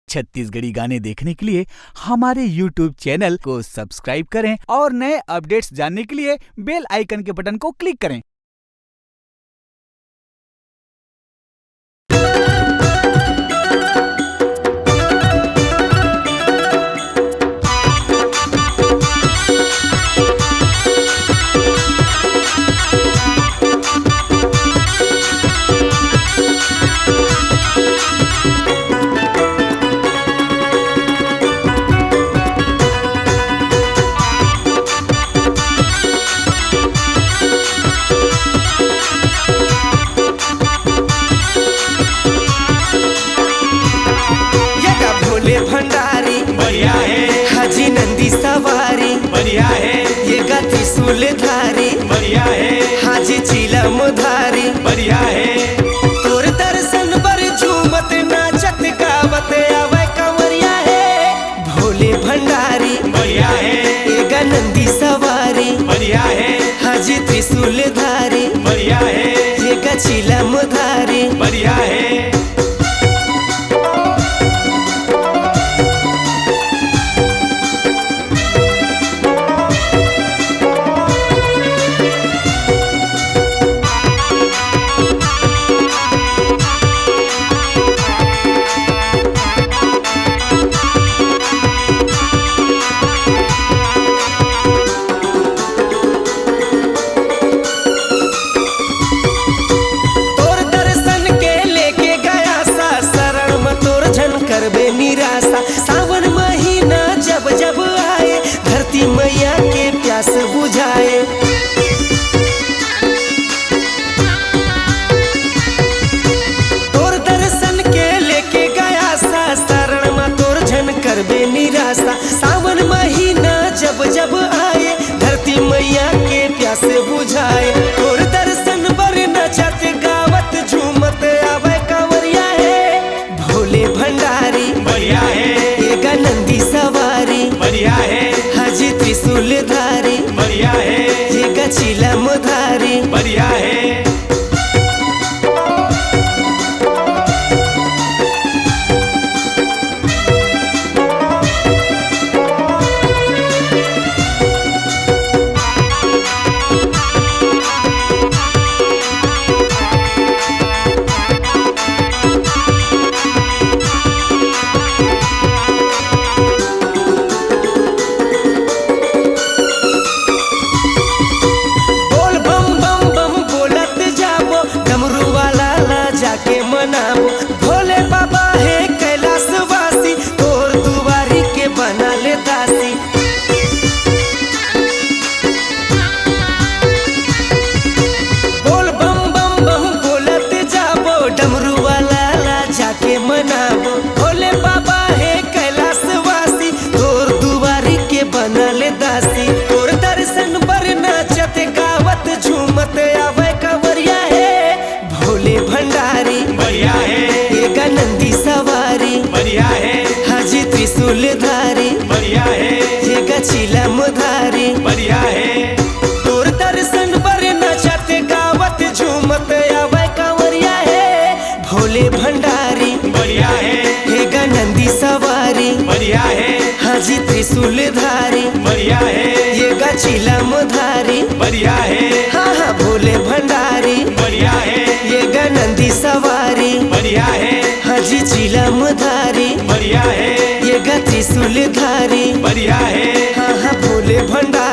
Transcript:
छत्तीसगढ़ी गाने देखने के लिए हमारे YouTube चैनल को सब्सक्राइब करें और नए अपडेट्स जानने के लिए बेल आइकन के बटन को क्लिक करें। भंडारी बढ़िया है, हाजी नंदी सवारी बढ़िया है, ये गा त्रिशूलधारी बढ़िया है, हाजी चिलम धारी बढ़िया है। तोर दर्शन बर झूमत नाचत गावत आवे कंवरिया है। भोले भंडारी बढ़िया है, ये गा नंदी सवारी बढ़िया है, हाजी त्रिशूलधारी बढ़िया है, ये गा चिलम धारी बढ़िया है। करबे निराशा सावन महीना जब जब आए, धरती मैया के प्यास बुझाए। तोर दर्शन के लेके गया सा शरण में तोर झन करबे निराशा। सावन महीना जब जब आए, धरती मैया के प्यास बुझाए। तोर दर्शन बर नचत गावत झूमत आवे कंवरिया है। भोले भंडारी बढ़िया है, ये गा नंदी सवारी बढ़िया है, हाजी त्रिशूलधारी बढ़िया है, ये गा चिलम धारी बढ़िया है। भोले बाबा है कैलाशवासी, तोर दुआरी के बना ले दासी। बोल बम बम बम बोलत जाबो, डमरू वाला ला जाके मनाबो। भोले बाबा है कैलाशवासी, तोर दुआरी के बना ले दासी। तोर दर्शन बर नाचत गावत झूमत आवे कंवरिया है। भोले भंडारी बढ़िया है, ये गा नंदी सवारी बढ़िया है, हाजी त्रिशूलधारी बढ़िया है, ये गा चिलम धारी बढ़िया है। तोर दर्शन बर नचत गावत झूमत आवे कंवरिया है। भोले भंडारी बढ़िया है, ये गा नंदी सवारी बढ़िया है, हाजी त्रिशूलधारी बढ़िया है, ये गा चिलम धारी बढ़िया है। हाँ हाँ भोले भंडारी बढ़िया है, ये गा नंदी सवारी बढ़िया है, हाजी चिलम धारी बढ़िया है, ये गा त्रिशूलधारी बढ़िया है। हाँ हाँ भोले भंडारी।